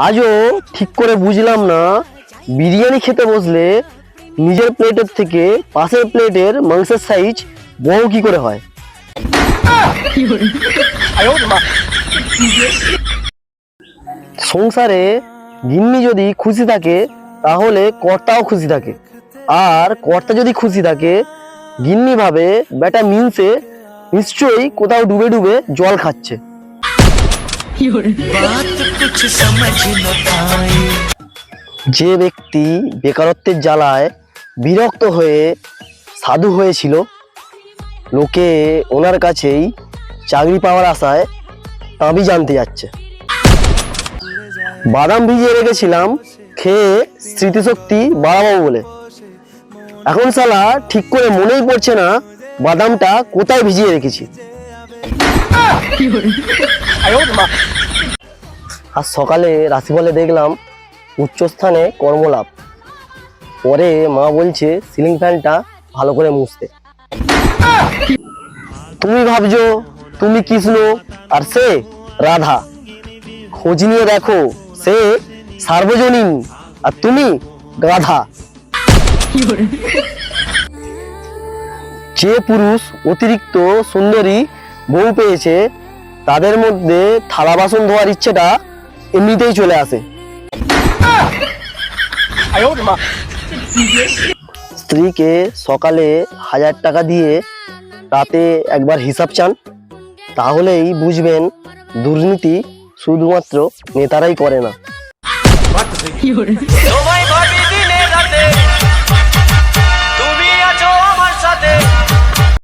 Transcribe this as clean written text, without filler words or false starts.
আজও ঠিক করে বুঝলাম না বিরিয়ানি খেতে বসলে নিজের প্লেটের থেকে পাশের প্লেটের মাংসের সাইজ বড় কি করে হয়। সংসারে গিন্নি যদি খুশি থাকে তাহলে কর্তাও খুশি থাকে, আর কর্তা যদি খুশি থাকে গিন্নি ভাবে বেটা মিনসে নিশ্চয়ই কোথাও ডুবে ডুবে জল খাচ্ছে। যে ব্যক্তি বেকারত্বের জ্বালায় বিরক্ত হয়ে সাধু হয়েছিল, লোকে ওনার কাছেই চাকরি পাওয়ার আশায় তাবি জানতে যাচ্ছে। বাদাম ভিজিয়ে রেখেছিলাম খেয়ে স্মৃতিশক্তি বাড়াবো বলে, এখন শালা ঠিক করে মনেই পড়ছে না বাদামটা কোথায় ভিজিয়ে রেখেছি। আর সকালে রাশিফলে দেখলাম উচ্চস্থানে কর্মলাভ, পরে মা বলছে সিলিং ফ্যানটা ভালো করে মুছতে। তুমি ভাবছো তুমি কৃষ্ণ আর সে রাধা, খোঁজ নিয়ে দেখো সে সার্বজনীন আর তুমি গাধা। যে পুরুষ অতিরিক্ত সুন্দরী বউ পেয়েছে তাদের মধ্যে থালা বাসন ধোয়ার ইচ্ছেটা এমনিতেই চলে আসে। স্ত্রীকে সকালে 1000 টাকা দিয়ে রাতে একবার হিসাব চান, তাহলেই বুঝবেন দুর্নীতি শুধুমাত্র নেতারাই করে না।